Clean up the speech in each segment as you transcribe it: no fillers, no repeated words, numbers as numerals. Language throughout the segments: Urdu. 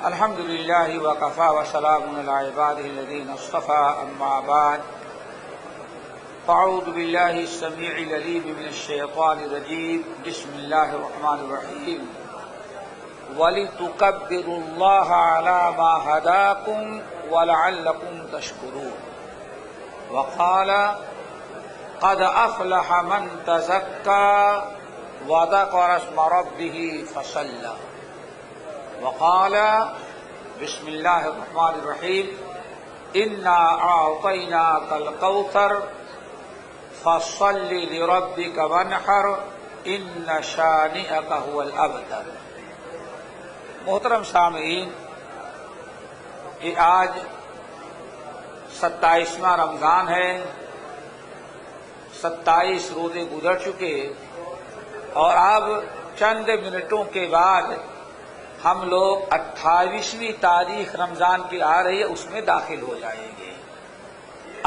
الحمد لله وكفى وسلام على عباده الذين اصطفى أما بعد فأعوذ بالله السميع العليم من الشيطان الرجيم بسم الله الرحمن الرحيم ولتكبروا الله على ما هداكم ولعلكم تشكرون وقال قد أفلح من تزكى وذكر اسم ربه فصلى وقال بسم الله الرحمن الرحيم إنا أعطيناك الكوثر فصل لربك وانحر إن شانئك هو الأبتر۔ محترم سامعین، یہ آج 27واں رمضان ہے، 27 روزے گزر چکے اور اب چند منٹوں کے بعد ہم لوگ 28ویں تاریخ رمضان کی آ رہی ہے، اس میں داخل ہو جائیں گے۔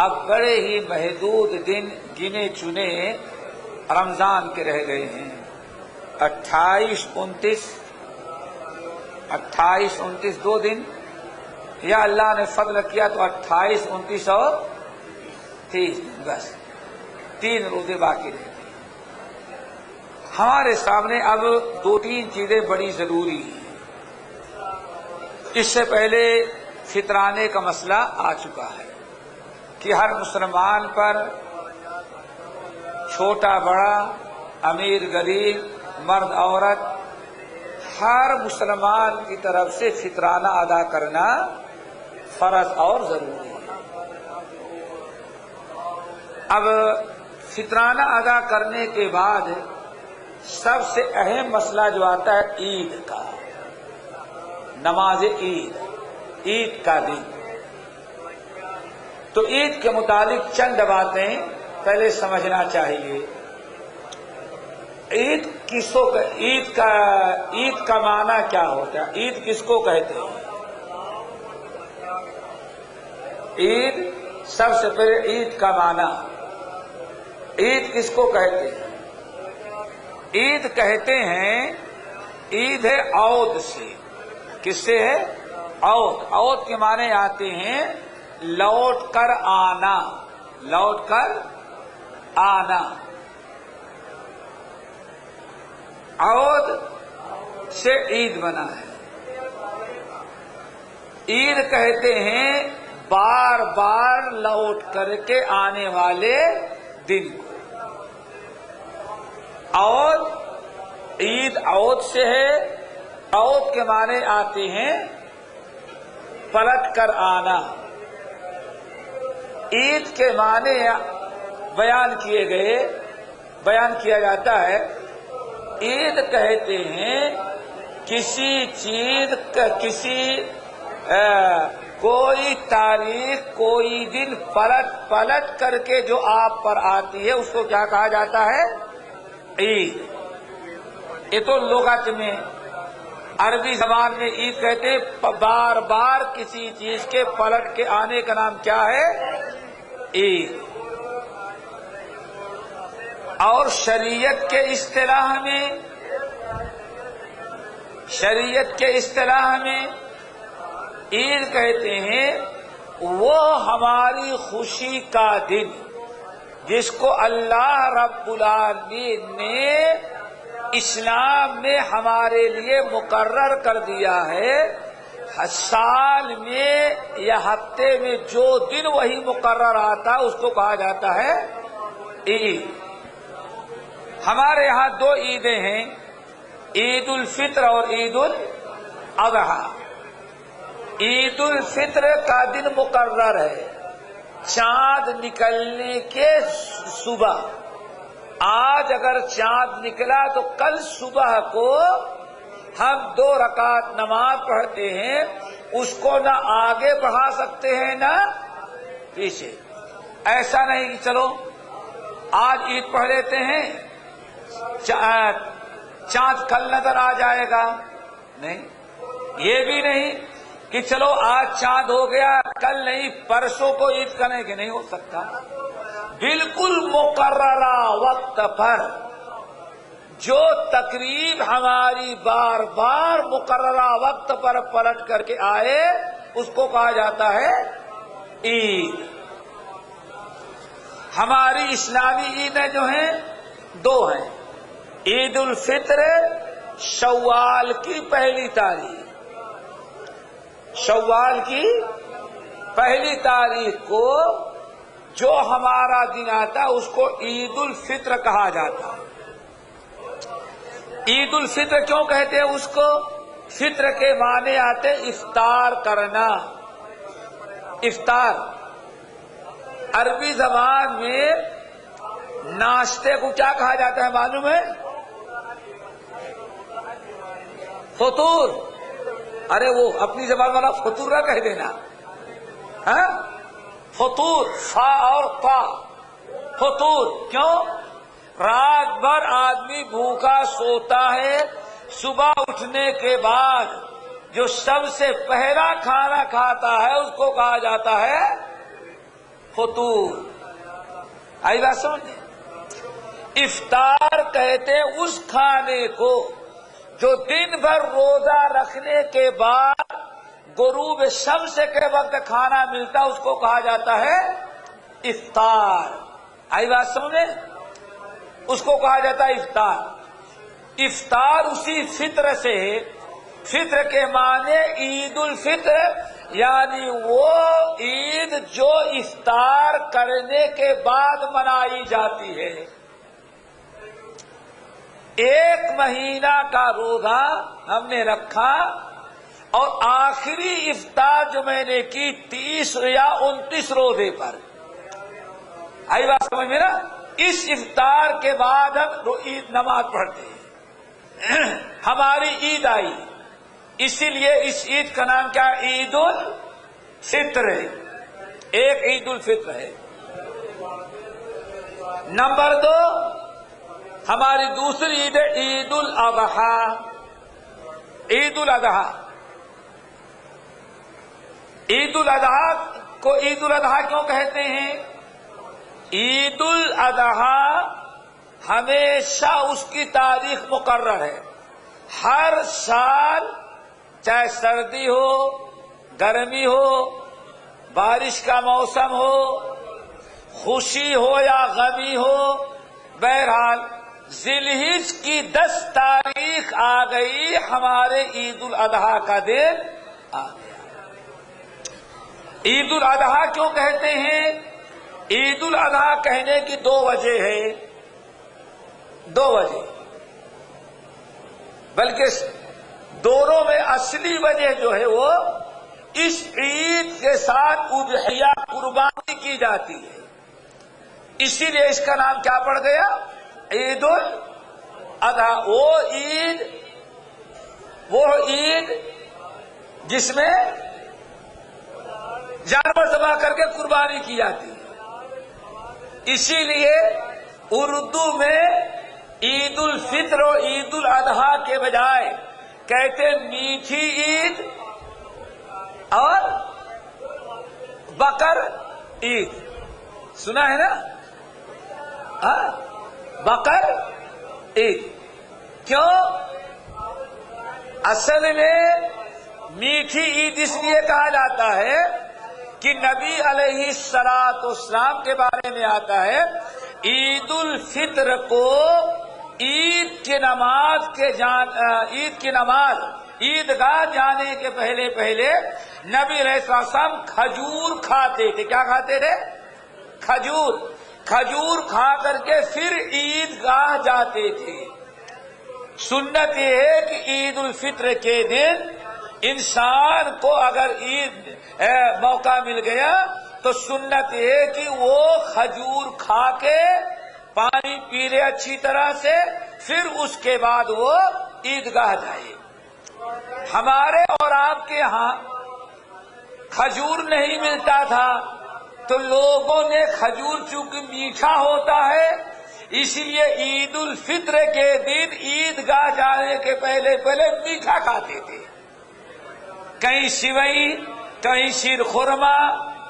اب بڑے ہی محدود دن گنے چنے رمضان کے رہ گئے ہیں، 28 29 دو دن، یا اللہ نے فضل کیا تو 28 29 اور 30 دن، بس 3 روزے باقی رہتے ہیں۔ ہمارے سامنے اب 2-3 چیزیں بڑی ضروری ہیں۔ اس سے پہلے فطرانے کا مسئلہ آ چکا ہے کہ ہر مسلمان پر چھوٹا بڑا، امیر غریب، مرد عورت، ہر مسلمان کی طرف سے فطرانہ ادا کرنا فرض اور ضروری ہے۔ اب فطرانہ ادا کرنے کے بعد سب سے اہم مسئلہ جو آتا ہے عید کا، نماز عید کا دن۔ تو عید کے متعلق چند باتیں پہلے سمجھنا چاہیے۔ عید کا معنی کیا ہوتا ہے؟ عید کس کو کہتے ہیں؟ عید، سب سے پہلے عید کا معنی، عید کس کو کہتے ہیں؟ عید کہتے ہیں، عید ہے عود سے۔ کس سے ہے؟ عود۔ عود کے معنی آتے ہیں لوٹ کر آنا، لوٹ کر آنا۔ عود سے عید بنا ہے۔ عید کہتے ہیں بار بار لوٹ کر کے آنے والے دن کو۔ عود، عید عود سے ہے۔ عود کے معنی آتے ہیں پلٹ کر آنا۔ عید کے معنی بیان کیا جاتا ہے۔ عید کہتے ہیں کسی چیز کا، کوئی تاریخ، کوئی دن پلٹ کر کے جو آپ پر آتی ہے، اس کو کیا کہا جاتا ہے؟ عید۔ یہ تو لغت میں، عربی زبان میں عید کہتے ہیں بار بار کسی چیز کے پلٹ کے آنے کا نام کیا ہے؟ عید۔ اور شریعت کے اصطلاح میں عید کہتے ہیں وہ ہماری خوشی کا دن جس کو اللہ رب العالمین نے اسلام میں ہمارے لیے مقرر کر دیا ہے۔ سال میں یا ہفتے میں جو دن وہی مقرر آتا ہے اس کو کہا جاتا ہے عید۔ ہمارے ہاں 2 عیدیں ہیں، عید الفطر اور عید الاضحیٰ۔ عید الفطر کا دن مقرر ہے چاند نکلنے کے صبح۔ آج اگر چاند نکلا تو کل صبح کو ہم 2 رکعت نماز پڑھتے ہیں، اس کو نہ آگے بڑھا سکتے ہیں نہ پیچھے۔ ایسا نہیں کہ چلو آج عید پڑھ لیتے ہیں، چاند کل نظر آ جائے گا، نہیں۔ یہ بھی نہیں کہ چلو آج چاند ہو گیا، کل نہیں، پرسوں کو عید کرنے کے، نہیں ہو سکتا۔ بالکل مقررہ وقت پر جو تقریب ہماری بار بار مقررہ وقت پر پلٹ کر کے آئے اس کو کہا جاتا ہے عید۔ ہماری اسلامی عیدیں جو ہیں دو ہیں، عید الفطر شوال کی پہلی تاریخ، شوال کی پہلی تاریخ کو جو ہمارا دن آتا ہے اس کو عید الفطر کہا جاتا ہے۔ عید الفطر کیوں کہتے ہیں اس کو؟ فطر کے معنی آتے افطار کرنا۔ افطار عربی زبان میں ناشتے کو کیا کہا جاتا ہے معلوم ہے؟ فطور۔ ارے وہ اپنی زبان والا فطور نہ کہہ دینا، ہاں؟ فطور، فا اور طا، فطور۔ کیوں؟ رات بھر آدمی بھوکا سوتا ہے، صبح اٹھنے کے بعد جو سب سے پہلا کھانا کھاتا ہے اس کو کہا جاتا ہے فطور۔ آئی بات سمجھے؟ افطار کہتے ہیں اس کھانے کو جو دن بھر روزہ رکھنے کے بعد غروب شمس کے وقت کھانا ملتا اس کو کہا جاتا ہے افطار۔ آئی بات سمجھے؟ اس کو کہا جاتا ہے افطار۔ افطار اسی فطر سے، فطر کے معنی عید الفطر، یعنی وہ عید جو افطار کرنے کے بعد منائی جاتی ہے۔ ایک مہینہ کا روزہ ہم نے رکھا اور آخری افطار جو میں نے کی 30 یا 29 روزے پر، آئی بات سمجھ میں نا؟ اس افطار کے بعد ہم عید نماز پڑھتے ہیں، ہماری عید آئی، اسی لیے اس عید کا نام کیا؟ عید الفطر ہے۔ ایک عید الفطر ہے۔ نمبر 2 ہماری دوسری عید ہے عید الاضحیٰ۔ عید الاضحیٰ، عید الاضحیٰ کو عید الاضحیٰ کیوں کہتے ہیں؟ عید الاضحیٰ ہمیشہ اس کی تاریخ مقرر ہے، ہر سال چاہے سردی ہو، گرمی ہو، بارش کا موسم ہو، خوشی ہو یا غمی ہو، بہرحال ذی الحجہ کی 10 تاریخ آ گئی، ہمارے عید الاضحیٰ کا دن آ گیا۔ عید الاضحیٰ کیوں کہتے ہیں؟ عید الاضحیٰ کہنے کی 2 وجہ ہے، 2 وجہ، بلکہ دونوں میں اصلی وجہ جو ہے وہ اس عید کے ساتھ اضحیہ قربانی کی جاتی ہے، اسی لیے اس کا نام کیا پڑ گیا؟ عید الاضحیٰ۔ وہ عید جس میں جانور ذبح کر کے قربانی کی جاتی ہے، اسی لیے اردو میں عید الفطر اور عید الاضحیٰ کے بجائے کہتے میٹھی عید اور بقر عید۔ سنا ہے نا؟ بقر عید۔ کیوں؟ اصل میں میٹھی عید اس لیے کہا جاتا ہے کہ نبی علیہ الصلوۃ والسلام کے بارے میں آتا ہے عید الفطر کو عید کی نماز عیدگاہ جانے کے پہلے نبی علیہ السلام کھجور کھاتے تھے۔ کیا کھاتے تھے؟ کھجور کھا کر کے پھر عیدگاہ جاتے تھے۔ سنت یہ ہے کہ عید الفطر کے دن انسان کو اگر عید موقع مل گیا تو سنت یہ ہے کہ وہ کھجور کھا کے پانی پی لے اچھی طرح سے، پھر اس کے بعد وہ عیدگاہ جائے۔ ہمارے اور آپ کے ہاں کھجور نہیں ملتا تھا تو لوگوں نے کھجور چونکہ میٹھا ہوتا ہے اس لیے عید الفطر کے دن عیدگاہ جانے کے پہلے میٹھا کھاتے تھے، کہیں سیوئی، کہیں شیر خورما،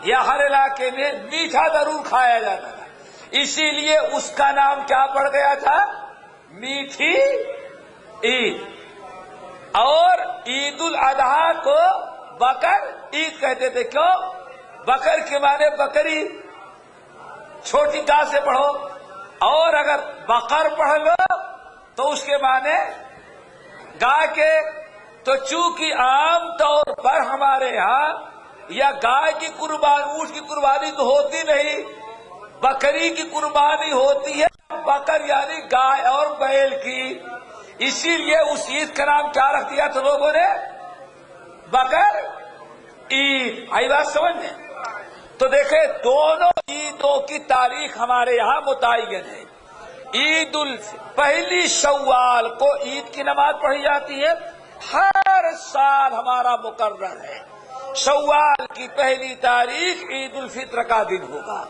یا ہر علاقے میں میٹھا ضرور کھایا جاتا تھا، اسی لیے اس کا نام کیا پڑ گیا تھا؟ میٹھی عید، اور عید الاضحیٰ کو بقر عید کہتے تھے. کیوں؟ بقر کے معنی بکری، چھوٹی گاہ سے پڑھو، اور اگر بقر پڑھ لو تو اس کے معنی گائے کے. تو چونکہ عام طور پر ہمارے ہاں یا گائے کی قربانی، اونٹ کی قربانی تو ہوتی نہیں، بکری کی قربانی ہوتی ہے. بقر یعنی گائے اور بیل کی، اسی لیے اس عید کا نام کیا رکھ دیا تھا لوگوں نے؟ بقر عید. آئی بات سمجھ میں؟ تو دیکھیں دونوں عیدوں کی تاریخ ہمارے یہاں متعین ہے. عید پہلی شوال کو عید کی نماز پڑھی جاتی ہے، ہر سال ہمارا مقرر ہے. شوال کی پہلی تاریخ عید الفطر کا دن ہوگا،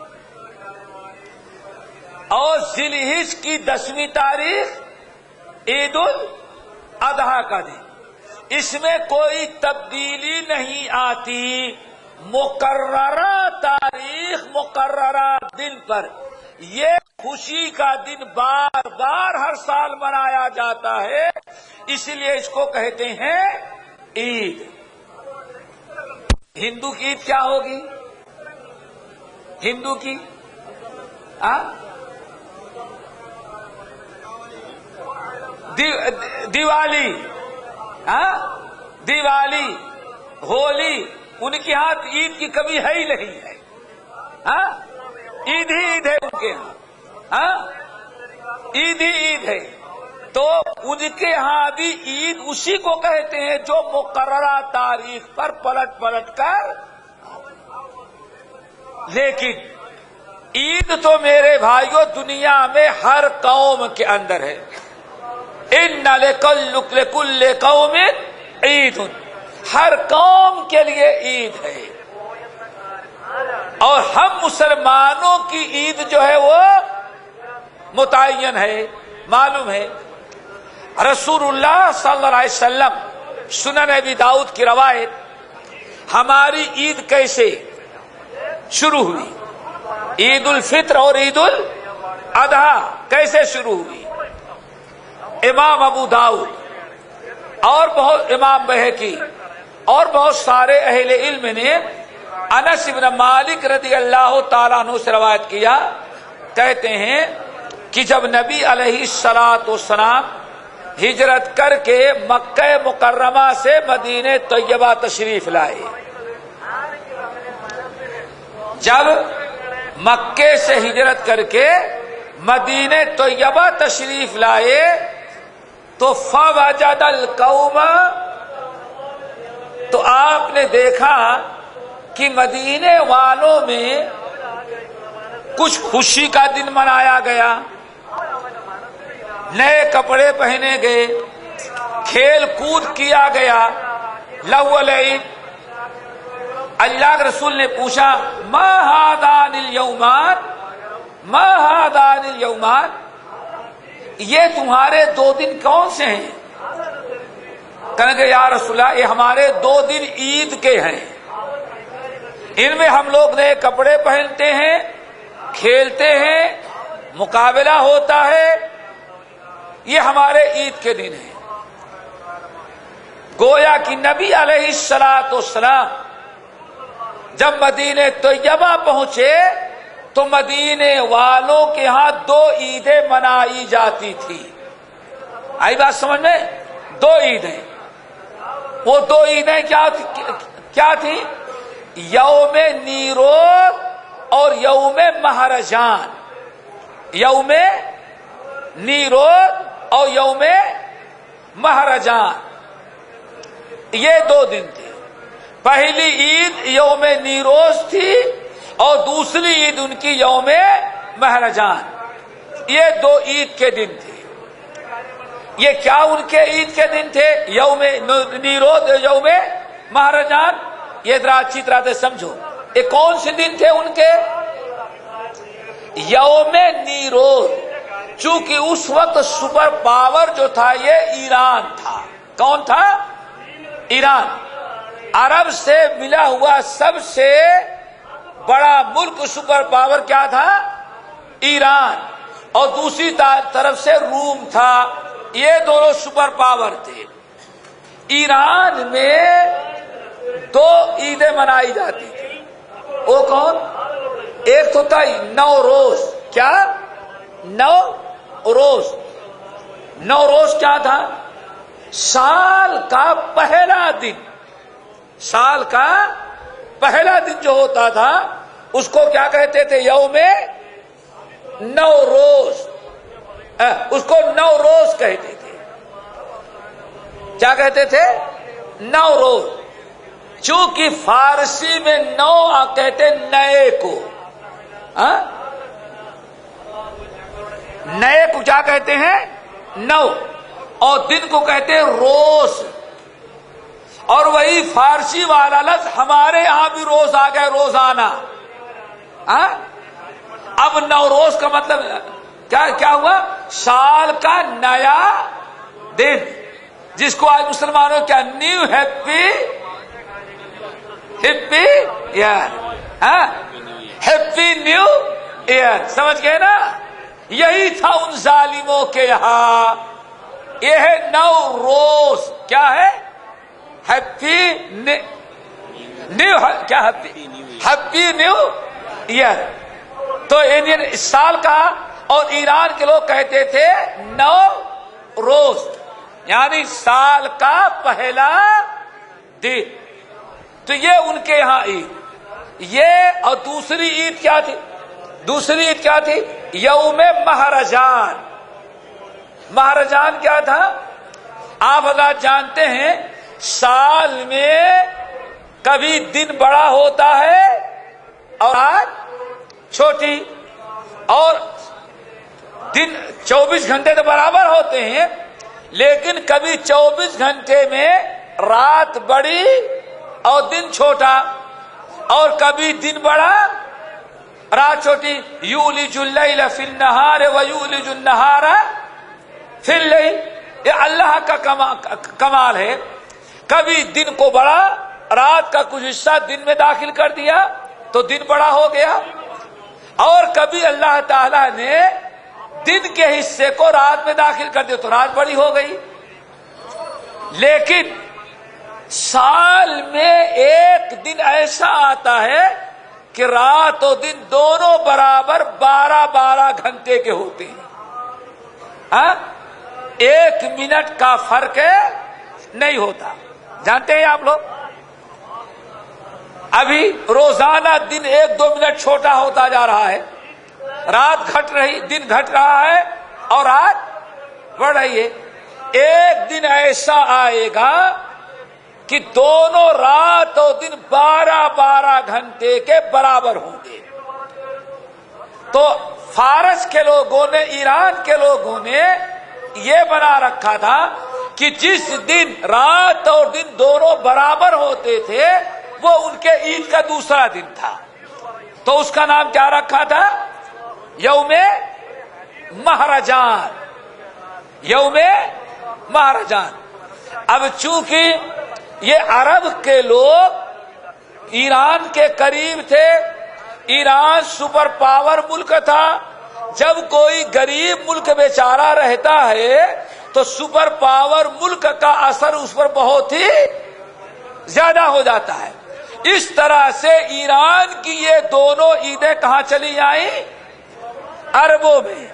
اور ذی الحجہ کی 10ویں تاریخ عید الاضحیٰ کا دن. اس میں کوئی تبدیلی نہیں آتی. مقررہ تاریخ مقررہ دن پر یہ خوشی کا دن بار بار ہر سال منایا جاتا ہے، اس لیے اس کو کہتے ہیں عید. ہندو کی عید کیا ہوگی؟ ہندو کی دیوالی، دیوالی، ہولی. ان کے ہاں عید کی کمی ہے ہی نہیں ہے. عید ہی عید ہے ان کے ہاں، عید ہی عید ہے. تو ان کے ہاں بھی عید اسی کو کہتے ہیں جو مقررہ تاریخ پر پلٹ پلٹ کر. لیکن عید تو میرے بھائیوں دنیا میں ہر قوم کے اندر ہے. ان لکل قوم عید، ہر قوم کے لیے عید ہے. اور ہم مسلمانوں کی عید جو ہے وہ متعین ہے، معلوم ہے. رسول اللہ صلی اللہ علیہ وسلم، سنن ابی داؤد کی روایت، ہماری عید کیسے شروع ہوئی؟ عید الفطر اور عید الاضحیٰ کیسے شروع ہوئی؟ امام ابو داؤد اور بہت امام بہقی اور بہت سارے اہل علم نے انس بن مالک رضی اللہ تعالیٰ عنہ سے روایت کیا. کہتے ہیں کہ جب نبی علیہ الصلوۃ والسلام ہجرت کر کے مکہ مکرمہ سے مدینہ طیبہ تشریف لائے، جب مکے سے ہجرت کر کے مدینہ طیبہ تشریف لائے تو فوجد القوم، تو آپ نے دیکھا کہ مدینے والوں میں کچھ خوشی کا دن منایا گیا، نئے کپڑے پہنے گئے، کھیل کود کیا گیا. الاول عید. اللہ کے رسول نے پوچھا ما ہذان الیومان، ما ہذان الیومان، یہ تمہارے 2 دن کون سے ہیں؟ کہنے کہ یا رسول اللہ یہ ہمارے 2 دن عید کے ہیں، ان میں ہم لوگ نئے کپڑے پہنتے ہیں، کھیلتے ہیں، مقابلہ ہوتا ہے، یہ ہمارے عید کے دن ہیں. گویا کہ نبی علیہ الصلوۃ والسلام جب مدینہ طیبہ پہنچے تو مدینے والوں کے ہاں 2 عیدیں منائی جاتی تھی. آئی بات سمجھ میں؟ 2 عیدیں. وہ 2 عیدیں کیا تھی؟ یوم نیروز اور یوم مہرجان. یوم نیروز اور یوم مہرجان، یہ 2 دن تھے. پہلی عید یوم نیروز تھی اور دوسری عید ان کی یوم مہرجان. یہ 2 عید کے دن تھے. یہ کیا ان کے عید کے دن تھے؟ یوم نیروز، یوم مہرجان. یہ ذرا اچھی طرح سے سمجھو، یہ کون سے دن تھے ان کے؟ یوم نیروز، چونکہ اس وقت سپر پاور جو تھا یہ ایران تھا. کون تھا؟ ایران. عرب سے ملا ہوا سب سے بڑا ملک سپر پاور کیا تھا؟ ایران. اور دوسری طرف سے روم تھا. یہ دونوں سپر پاور تھے. ایران میں 2 عیدیں منائی جاتی تھی. وہ کون؟ ایک تو تھا نوروز. کیا؟ نوروز. نوروز کیا تھا؟ سال کا پہلا دن. سال کا پہلا دن جو ہوتا تھا اس کو کیا کہتے تھے؟ یوم نوروز. اس کو نوروز کہتے تھے. کیا کہتے تھے؟ نوروز. چونکہ فارسی میں نو کہتے نئے کو. نئے کو کیا کہتے ہیں؟ نو. اور دن کو کہتے ہیں روز. اور وہی فارسی والا لفظ ہمارے یہاں بھی روز آ گیا، روزانہ. اب نوروز کا مطلب کیا ہوا؟ سال کا نیا دن، جس کو آج مسلمانوں کیا new happy year. Happy new year. سمجھ گئے نا؟ یہی تھا ان ظالموں کے یہاں. یہ ہے نوروز. کیا ہے؟ Happy new. کیا ہیپی نیو ایئر. تو انڈین اس سال کا، اور ایران کے لوگ کہتے تھے نوروز، یعنی سال کا پہلا دن. تو یہ ان کے یہاں عید. یہ اور دوسری عید کیا تھی؟ دوسری عید کیا تھی؟ یوم مہرجان. مہرجان کیا تھا؟ آپ حضرات جانتے ہیں سال میں کبھی دن بڑا ہوتا ہے اور رات چھوٹی، اور دن 24 گھنٹے تو برابر ہوتے ہیں، لیکن کبھی 24 گھنٹے میں رات بڑی اور دن چھوٹا، اور کبھی دن بڑا رات چھوٹی. یولج اللیل فی النہار ویولج النہار فی اللیل. یہ اللہ کا کمال ہے. کبھی دن کو بڑا، رات کا کچھ حصہ دن میں داخل کر دیا تو دن بڑا ہو گیا، اور کبھی اللہ تعالی نے دن کے حصے کو رات میں داخل کر دیا تو رات بڑی ہو گئی. لیکن سال میں ایک دن ایسا آتا ہے کہ رات اور دن دونوں برابر 12 گھنٹے کے ہوتے ہیں. 1 منٹ کا فرق نہیں ہوتا. جانتے ہیں آپ لوگ؟ ابھی روزانہ دن 1-2 منٹ چھوٹا ہوتا جا رہا ہے. رات گھٹ رہی، دن گھٹ رہا ہے اور رات بڑھ رہی ہے. ایک دن ایسا آئے گا کہ دونوں رات اور دن 12 گھنٹے کے برابر ہوں گے. تو فارس کے لوگوں نے، ایران کے لوگوں نے یہ بنا رکھا تھا کہ جس دن رات اور دن دونوں برابر ہوتے تھے وہ ان کے عید کا دوسرا دن تھا. تو اس کا نام کیا رکھا تھا؟ یوم مہرجان. یوم مہرجان. اب چونکہ یہ عرب کے لوگ ایران کے قریب تھے، ایران سپر پاور ملک تھا. جب کوئی غریب ملک بیچارہ رہتا ہے تو سپر پاور ملک کا اثر اس پر بہت ہی زیادہ ہو جاتا ہے. اس طرح سے ایران کی یہ دونوں عیدیں کہاں چلی آئیں؟ عربوں میں.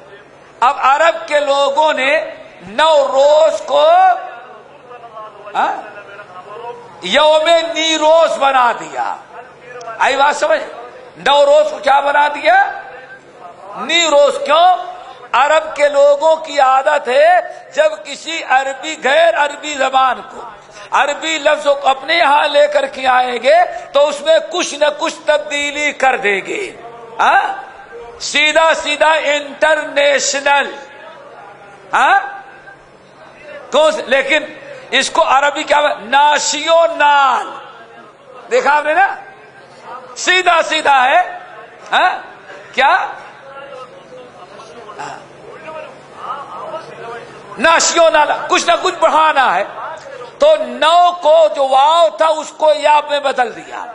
اب عرب کے لوگوں نے نوروز کو یوم نیروز بنا دیا. آئی بات سمجھ؟ نوروز کو کیا بنا دیا؟ نیروز. کیوں؟ عرب کے لوگوں کی عادت ہے جب کسی عربی غیر عربی زبان کو، عربی لفظوں کو اپنے یہاں لے کر کے آئیں گے تو اس میں کچھ نہ کچھ تبدیلی کر دیں گے. سیدھا سیدھا انٹرنیشنل. لیکن اس کو عربی کیا ناشیونال. دیکھا آپ نے نا؟ سیدھا سیدھا ہے. کیا ناشیونال؟ کچھ نہ کچھ بڑھانا ہے. تو نو کو جو واو تھا اس کو یا میں بدل دیا.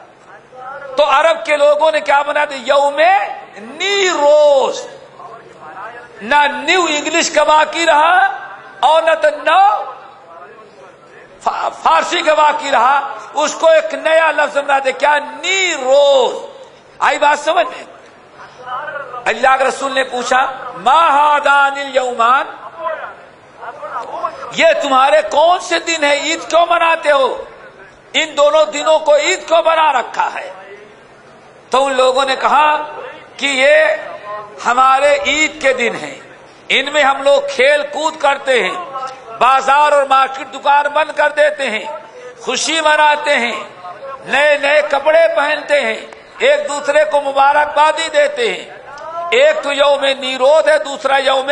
تو عرب کے لوگوں نے کیا بنا دیا؟ یوم نیروز. نہ نیو انگلش کا باقی رہا اور نہ تو نو فارسی کا باقی رہا، اس کو ایک نیا لفظ بنا دے، کیا؟ نیروز۔ آئی بات سمجھ میں؟ اللہ کے رسول نے پوچھا ما ہادان الیومان، یہ تمہارے کون سے دن ہے، عید کیوں مناتے ہو؟ ان دونوں دنوں کو عید کیوں بنا رکھا ہے؟ تو ان لوگوں نے کہا کہ یہ ہمارے عید کے دن ہیں، ان میں ہم لوگ کھیل کود کرتے ہیں، بازار اور مارکیٹ دکان بند کر دیتے ہیں، خوشی مناتے ہیں، نئے نئے کپڑے پہنتے ہیں، ایک دوسرے کو مبارکبادی دیتے ہیں۔ ایک تو یوم نیروز ہے، دوسرا یوم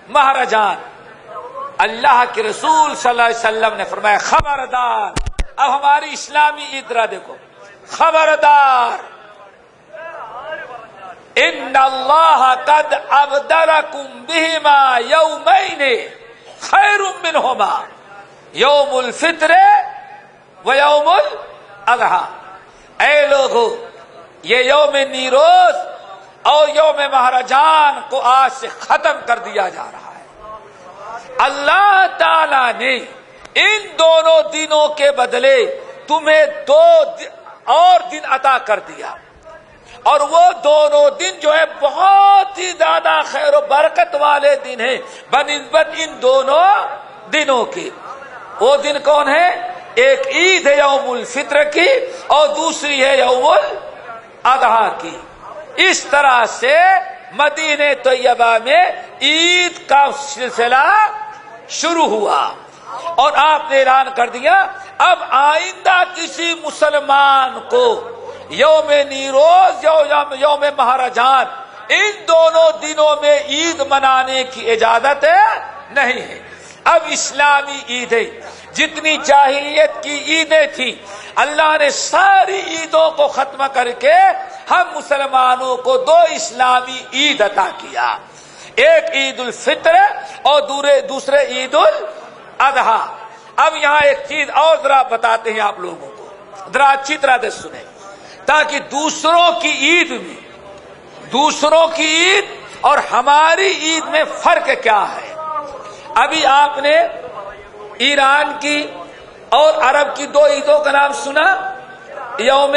مہرجان۔ اللہ کے رسول صلی اللہ علیہ وسلم نے فرمایا خبردار، اب ہماری اسلامی عید را دیکھو، خبردار، ان اللہ قد ابدلکم بہما یومین خیر منہما یوم الفطر و یوم الاضحیٰ۔ اے لوگو، یہ یوم نیروز اور یوم مہرجان کو آج سے ختم کر دیا جا رہا ہے۔ اللہ تعالی نے ان دونوں دنوں کے بدلے تمہیں 2 اور دن عطا کر دیا، اور وہ دونوں دن جو ہے بہت ہی زیادہ خیر و برکت والے دن ہیں بنسبت ان دونوں دنوں کے۔ وہ دن کون ہے؟ ایک عید ہے یوم الفطر کی، اور دوسری ہے یوم الاضحیٰ کی۔ اس طرح سے مدینہ طیبہ میں عید کا سلسلہ شروع ہوا، اور آپ نے اعلان کر دیا اب آئندہ کسی مسلمان کو یوم نیروز یوم مہرجان ان دونوں دنوں میں عید منانے کی اجازت نہیں ہے۔ اب اسلامی عیدیں، جتنی جاہلیت کی عیدیں تھیں، اللہ نے ساری عیدوں کو ختم کر کے ہم مسلمانوں کو 2 اسلامی عید عطا کیا، ایک عید الفطر اور دوسرے عید الاضحیٰ۔ اب یہاں ایک چیز اور ذرا بتاتے ہیں آپ لوگوں کو، ذرا اچھی طرح سے سنیں، تاکہ دوسروں کی عید اور ہماری عید میں فرق کیا ہے۔ ابھی آپ نے ایران کی اور عرب کی 2 عیدوں کا نام سنا، یوم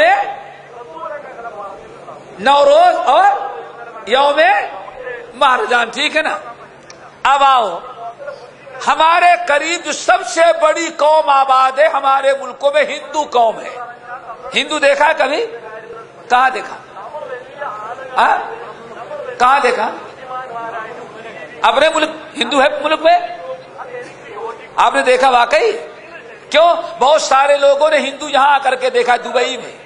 نوروز اور یوم مہرجان، ٹھیک ہے نا؟ اب آؤ، ہمارے قریب جو سب سے بڑی قوم آباد ہے ہمارے ملکوں میں ہندو قوم ہے۔ ہندو دیکھا ہے کبھی؟ کہاں دیکھا؟ کہاں دیکھا؟ اپنے ملک ہندو ہے ملک میں؟ آپ نے دیکھا واقعی؟ کیوں؟ بہت سارے لوگوں نے ہندو یہاں آ کر کے دیکھا، دبئی میں،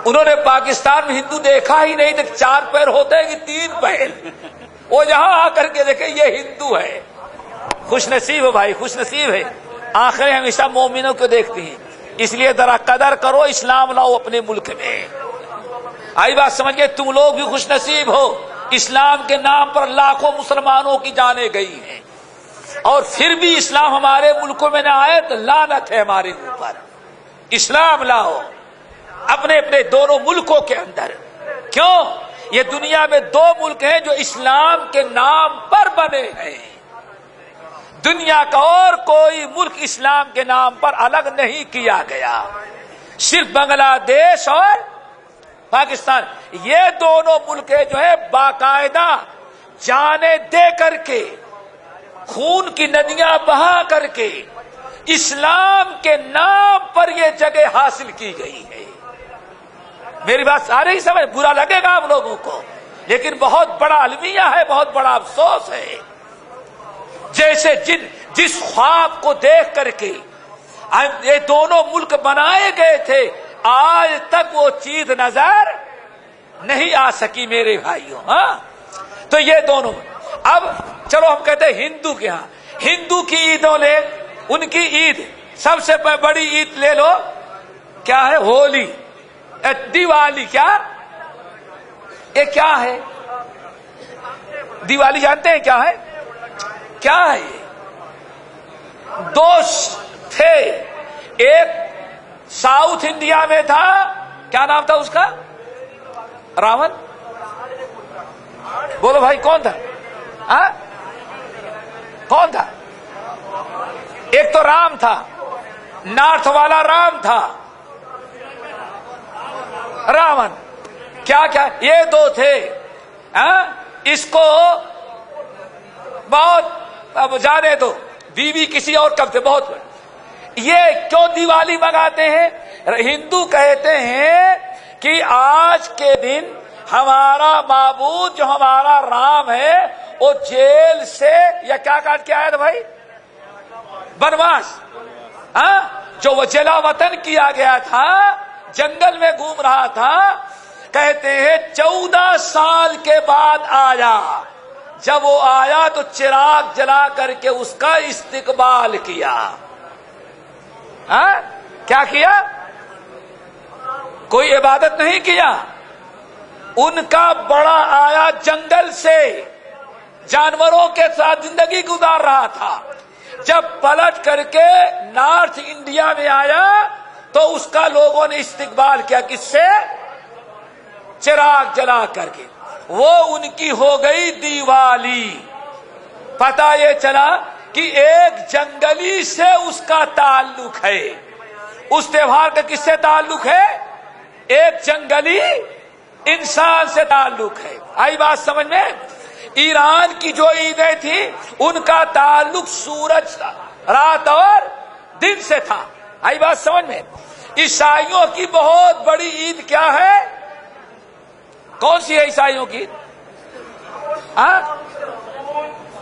انہوں نے پاکستان میں ہندو دیکھا ہی نہیں، 4 پیر ہوتے ہیں کہ 3 پیر، وہ یہاں آ کر کے دیکھے یہ ہندو ہے۔ خوش نصیب ہو بھائی، خوش نصیب ہے، آخریں ہمیشہ مومنوں کو دیکھتی ہیں، اس لیے ذرا قدر کرو، اسلام لاؤ اپنے ملک میں۔ آئی بات سمجھ گئے؟ تم لوگ بھی خوش نصیب ہو، اسلام کے نام پر لاکھوں مسلمانوں کی جانیں گئی ہیں، اور پھر بھی اسلام ہمارے ملکوں میں نہ آئے تو لعنت ہے ہمارے اوپر۔ اسلام لاؤ اپنے اپنے دونوں ملکوں کے اندر۔ کیوں؟ یہ دنیا میں 2 ملک ہیں جو اسلام کے نام پر بنے ہیں، دنیا کا اور کوئی ملک اسلام کے نام پر الگ نہیں کیا گیا، صرف بنگلہ دیش اور پاکستان۔ یہ دونوں ملک جو ہے باقاعدہ جانیں دے کر کے، خون کی ندیاں بہا کر کے اسلام کے نام پر یہ جگہ حاصل کی گئی ہے۔ میری بات سارے ہی سمجھ، برا لگے گا آپ لوگوں کو، لیکن بہت بڑا المیہ ہے، بہت بڑا افسوس ہے۔ جیسے جس خواب کو دیکھ کر کے یہ دونوں ملک بنائے گئے تھے، آج تک وہ چیز نظر نہیں آ سکی میرے بھائیوں۔ ہاں، تو یہ دونوں، اب چلو ہم کہتے ہیں ہندو کے ہاں، ہندو کی عیدوں لے، ان کی عید سب سے بڑی عید لے لو، کیا ہے؟ ہولی، دیوالی۔ کیا یہ کیا ہے؟ دیوالی جانتے ہیں کیا ہے؟ کیا ہے یہ؟ 2 تھے، ایک ساؤتھ انڈیا میں تھا، کیا نام تھا اس کا؟ راون، بولو بھائی کون تھا؟ کون تھا؟ ایک تو رام تھا، نارتھ والا رام تھا، راون، کیا کیا یہ دو تھے. اس کو بہت اب جانے دو، بیوی کسی اور کب تھے بہت. یہ کیوں دیوالی منگاتے ہیں؟ ہندو کہتے ہیں کہ آج کے دن ہمارا معبود جو ہمارا رام ہے وہ جیل سے یا کیا کاٹ کے آیا تھا بھائی؟ بنواس. جو وہ جلا وطن کیا گیا تھا، جنگل میں گھوم رہا تھا، کہتے ہیں 14 سال کے بعد آیا. جب وہ آیا تو چراغ جلا کر کے اس کا استقبال کیا. کیا کیا؟ کوئی عبادت نہیں کیا. ان کا بڑا آیا جنگل سے، جانوروں کے ساتھ زندگی گزار رہا تھا. جب پلٹ کر کے نارتھ انڈیا میں آیا تو اس کا لوگوں نے استقبال کیا. کس سے؟ چراغ جلا کر کے. وہ ان کی ہو گئی دیوالی. پتہ یہ چلا کہ ایک جنگلی سے اس کا تعلق ہے. اس تہوار کا کس سے تعلق ہے؟ ایک جنگلی انسان سے تعلق ہے. آئی بات سمجھ میں؟ ایران کی جو عیدیں تھیں ان کا تعلق سورج رات اور دن سے تھا. آئی بات سمجھ میں؟ عیسائیوں کی بہت بڑی عید کیا ہے؟ کون سی ہے عیسائیوں کی؟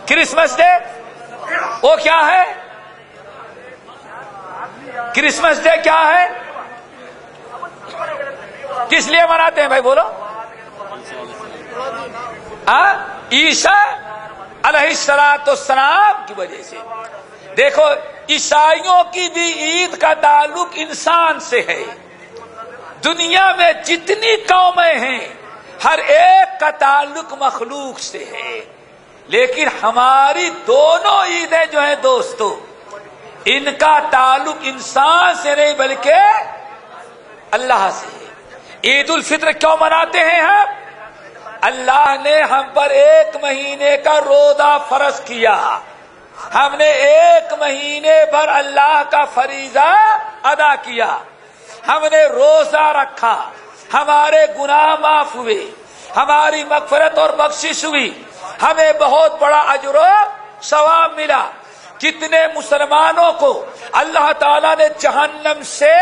Christmas day. وہ کیا ہے؟ کرسمس ڈے کیا ہے؟ کس لیے مناتے ہیں بھائی بولو؟ عیسیٰ علیہ السلام کی وجہ سے. دیکھو عیسائیوں کی بھی عید کا تعلق انسان سے ہے. دنیا میں جتنی قومیں ہیں ہر ایک کا تعلق مخلوق سے ہے. لیکن ہماری دونوں عیدیں جو ہیں دوستو، ان کا تعلق انسان سے نہیں بلکہ اللہ سے ہے. عید الفطر کیوں مناتے ہیں ہم؟ اللہ نے ہم پر 1 مہینے کا روزہ فرض کیا. ہم نے 1 مہینے بھر اللہ کا فریضہ ادا کیا. ہم نے روزہ رکھا، ہمارے گناہ معاف ہوئے، ہماری مغفرت اور بخشش ہوئی، ہمیں بہت بڑا اجر و ثواب ملا. کتنے مسلمانوں کو اللہ تعالیٰ نے جہنم سے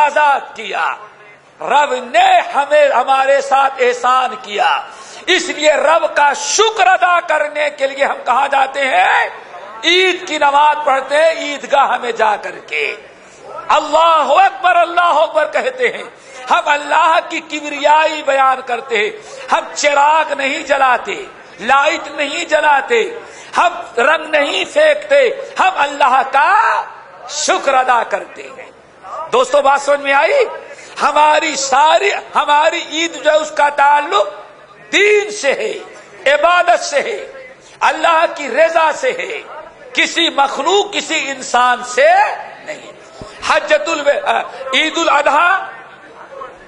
آزاد کیا. رب نے ہمارے ساتھ احسان کیا. اس لیے رب کا شکر ادا کرنے کے لیے ہم کہاں جاتے ہیں؟ عید کی نماز پڑھتے ہیں عیدگاہ میں جا کر کے. اللہ اکبر کہتے ہیں. ہم اللہ کی کبریائی بیان کرتے ہیں. ہم چراغ نہیں جلاتے، لائٹ نہیں جلاتے، ہم رنگ نہیں پھینکتے، ہم اللہ کا شکر ادا کرتے ہیں. دوستو بات سمجھ میں آئی؟ ہماری عید جو ہے اس کا تعلق دین سے ہے، عبادت سے ہے، اللہ کی رضا سے ہے، کسی مخلوق کسی انسان سے نہیں. عید الاضحیٰ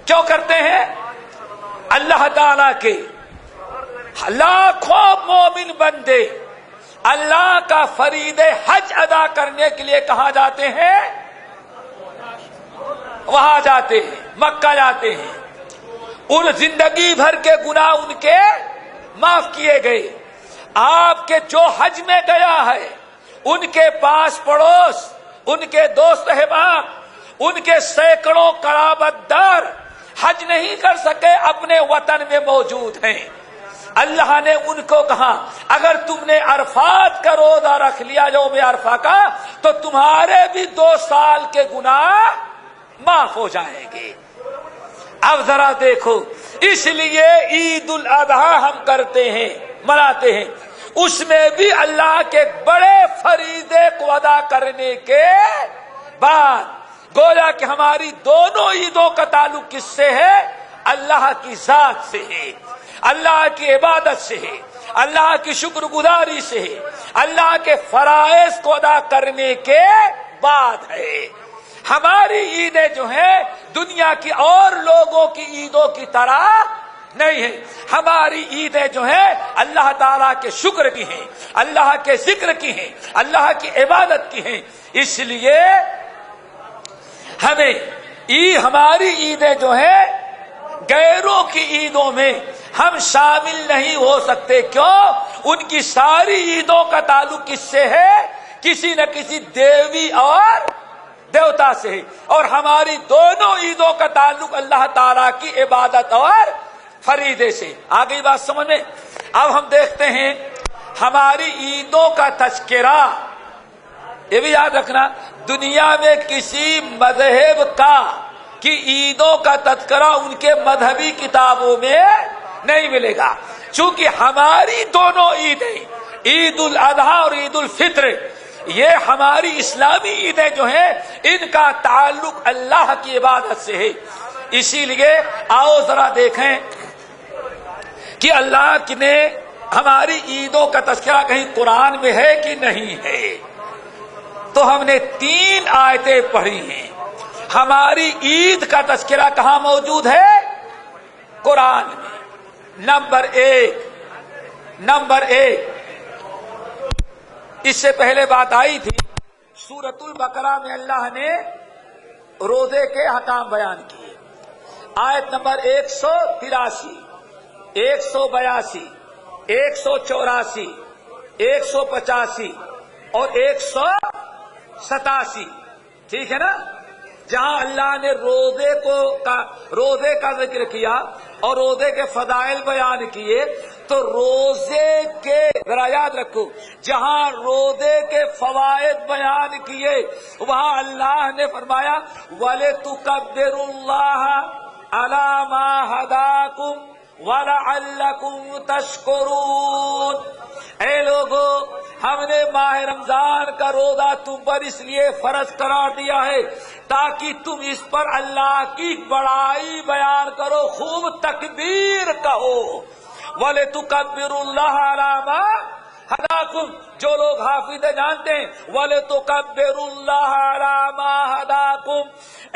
کیوں کرتے ہیں؟ اللہ تعالی کے لاکھوں مومن بندے اللہ کا فریضہ حج ادا کرنے کے لیے کہاں جاتے ہیں؟ وہاں جاتے ہیں، مکہ جاتے ہیں. ان زندگی بھر کے گناہ ان کے معاف کیے گئے. آپ کے جو حج میں گیا ہے ان کے پاس پڑوس، ان کے دوست احباب، ان کے سینکڑوں قرابت دار حج نہیں کر سکے، اپنے وطن میں موجود ہیں. اللہ نے ان کو کہا اگر تم نے عرفات کا روزہ رکھ لیا یوم عرفہ کا تو تمہارے بھی 2 سال کے گناہ معاف ہو جائیں گے. اب ذرا دیکھو، اس لیے عید الاضحیٰ ہم کرتے ہیں، مناتے ہیں. اس میں بھی اللہ کے بڑے فریضے کو ادا کرنے کے بعد گویا کہ ہماری دونوں عیدوں کا تعلق کس سے ہے؟ اللہ کی ذات سے ہے، اللہ کی عبادت سے ہے، اللہ کی شکر گزاری سے ہے، اللہ کے فرائض کو ادا کرنے کے بعد ہے. ہماری عیدیں جو ہیں دنیا کی اور لوگوں کی عیدوں کی طرح نہیں ہے. ہماری عیدیں جو ہیں اللہ تعالیٰ کے شکر کی ہیں, اللہ کے ذکر کی ہیں, اللہ کی عبادت کی ہیں. اس لیے ہماری عیدیں جو ہیں غیروں کی عیدوں میں ہم شامل نہیں ہو سکتے. کیوں؟ ان کی ساری عیدوں کا تعلق کس سے ہے؟ کسی نہ کسی دیوی اور دیوتا سے ہے, اور ہماری دونوں عیدوں کا تعلق اللہ تعالیٰ کی عبادت اور فریضے سے. آ گئی بات سمجھ میں؟ اب ہم دیکھتے ہیں ہماری عیدوں کا تذکرہ. یہ بھی یاد رکھنا, دنیا میں کسی مذہب کی عیدوں کا تذکرہ ان کے مذہبی کتابوں میں نہیں ملے گا, چونکہ ہماری دونوں عیدیں, عید الاضحیٰ اور عید الفطر, یہ ہماری اسلامی عیدیں جو ہیں ان کا تعلق اللہ کی عبادت سے ہے. اسی لیے آؤ ذرا دیکھیں کہ اللہ نے ہماری عیدوں کا تذکرہ کہیں قرآن میں ہے کہ نہیں ہے. تو ہم نے 3 آیتیں پڑھی ہیں. ہماری عید کا تذکرہ کہاں موجود ہے؟ قرآن میں. نمبر ایک اس سے پہلے بات آئی تھی, سورۃ البقرہ میں اللہ نے روزے کے احکام بیان کیے. آیت نمبر 183, 182, 184, 185 اور 187, ٹھیک ہے نا, جہاں اللہ نے روزے کا ذکر کیا اور روزے کے فضائل بیان کیے. تو روزے کے ذرا یاد رکھو, جہاں روزے کے فوائد بیان کیے وہاں اللہ نے فرمایا وَلِتُكَبِّرُوا اللَّهَ عَلَى مَا هَدَاكُمْ وَلَعَلَّكُمْ تَشْكُرُونَ. اے لوگو, ہم نے ماہ رمضان کا روزہ تم پر اس لیے فرض قرار دیا ہے تاکہ تم اس پر اللہ کی بڑائی بیان کرو, خوب تکبیر کہو. وَلِتُكَبِّرُوا اللَّهَ عَلَى مَا هَدَاكُمْ, جو لوگ حافظ جانتے ہیں, وَلِتُكَبِّرُوا اللَّهَ عَلَى مَا هَدَاكُمْ.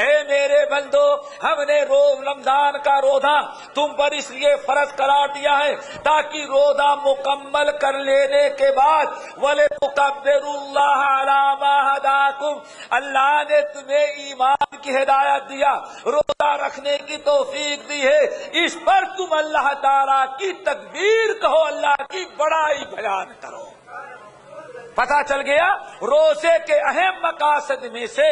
اے میرے بندو, ہم نے رمضان کا روزہ تم پر اس لیے فرض قرار دیا ہے تاکہ روزہ مکمل کر لینے کے بعد وَلِتُكَبِّرُوا اللَّهَ عَلَى مَا هَدَاكُمْ, اللہ نے تمہیں ایمان کی ہدایت دیا, روزہ رکھنے کی توفیق دی ہے, اس پر تم اللہ تعالیٰ کی تکبیر کہو, اللہ کی بڑائی بیان کرو. پتہ چل گیا روزے کے اہم مقاصد میں سے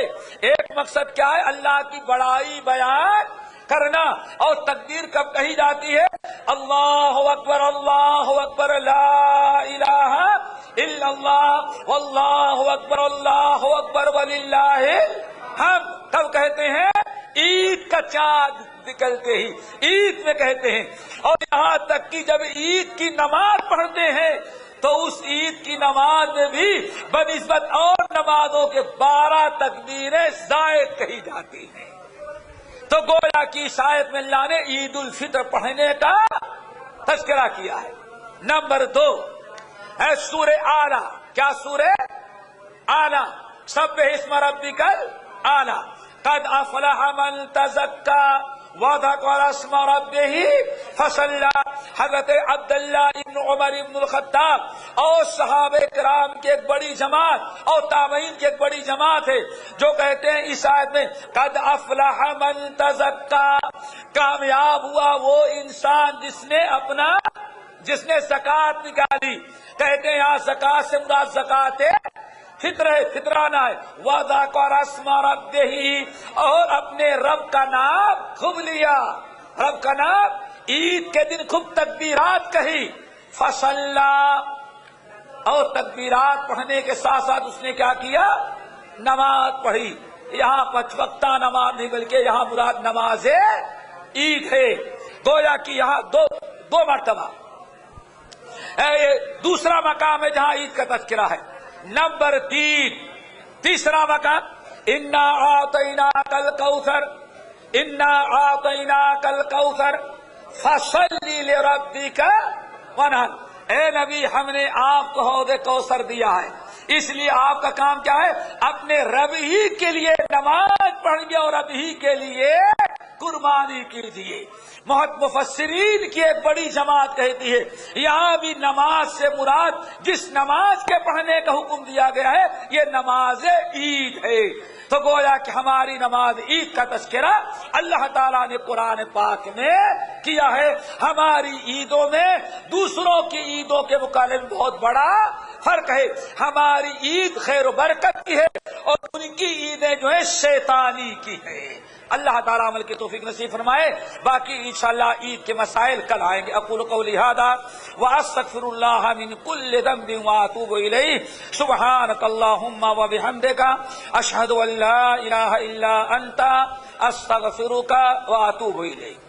ایک مقصد کیا ہے؟ اللہ کی بڑائی بیان کرنا. اور تکبیر کب کہی جاتی ہے؟ اللہ اکبر, اللہ اکبر, لا الہ الا اللہ, واللہ اکبر, اللہ اکبر, وللہ الحمد. کب کہتے ہیں؟ عید کا چاند نکلتے ہی عید میں کہتے ہیں. اور یہاں تک کہ جب عید کی نماز پڑھتے ہیں تو اس عید کی نماز میں بھی بنسبت اور نمازوں کے 12 تکبیریں زائد کہی جاتی ہیں. تو گویا کی اس آیت میں اللہ نے عید الفطر پڑھنے کا تذکرہ کیا ہے. نمبر 2 ہے سورہ اعلیٰ. کیا سورہ اعلیٰ؟ سبح اسم ربک الاعلیٰ, قد افلح من تزکا وذکر اسم ربہ فصلی. حضرت عبداللہ ابن عمر ابن الخطاب اور صحابہ کرام کی ایک بڑی جماعت اور تابعین کی ایک بڑی جماعت ہے جو کہتے ہیں اس آیت میں قد افلح من تزکا, کامیاب ہوا وہ انسان جس نے زکات نکالی. کہتے ہیں یہاں زکات سے مراد زکات فطر ہے, فطرانہ ہے. وذکر اسم ربہ, اور اپنے رب کا نام خوب لیا, رب کا نام. عید کے دن خوب تکبیرات کہی. فصلا, اور تکبیرات پڑھنے کے ساتھ ساتھ اس نے کیا کیا؟ نماز پڑھی. یہاں 5 وقتہ نماز نہیں بلکہ یہاں مراد نماز عید ہے. گویا کہ یہاں دو مرتبہ دوسرا مقام ہے جہاں عید کا تذکرہ ہے. نمبر 3 تیسرا مقام انا اعطیناک الکوثر, انا اعطیناک الکوثر فصلی لربک وانحر. اے نبی, ہم نے آپ کو حوض کوثر دیا ہے, اس لیے آپ کا کام کیا ہے؟ اپنے رب ہی کے لیے نماز پڑھیں گے اور رب ہی کے لیے قربانی کیجیے۔ مفسرین کی ایک بڑی جماعت کہتی ہے یہاں بھی نماز سے مراد جس نماز کے پڑھنے کا حکم دیا گیا ہے یہ نماز عید ہے۔ تو گویا کہ ہماری نماز عید کا تذکرہ اللہ تعالیٰ نے قرآن پاک میں کیا ہے۔ ہماری عیدوں میں دوسروں کی عیدوں کے مقابلے میں بہت بڑا فرق ہے۔ ہماری عید خیر و برکت کی ہے اور ان کی عیدیں جو ہے شیطانی کی ہے۔ اللہ تعالیٰ عمل کی توفیق نصیب فرمائے۔ باقی انشاءاللہ عید کے مسائل کل آئیں گے۔ اقول قولی ھذا واستغفر اللہ من کل ذنب واتوب الیہ۔ سبحانک اللہم وبحمدک اشہد ان لا الہ الا انت استغفرک واتوب الیک۔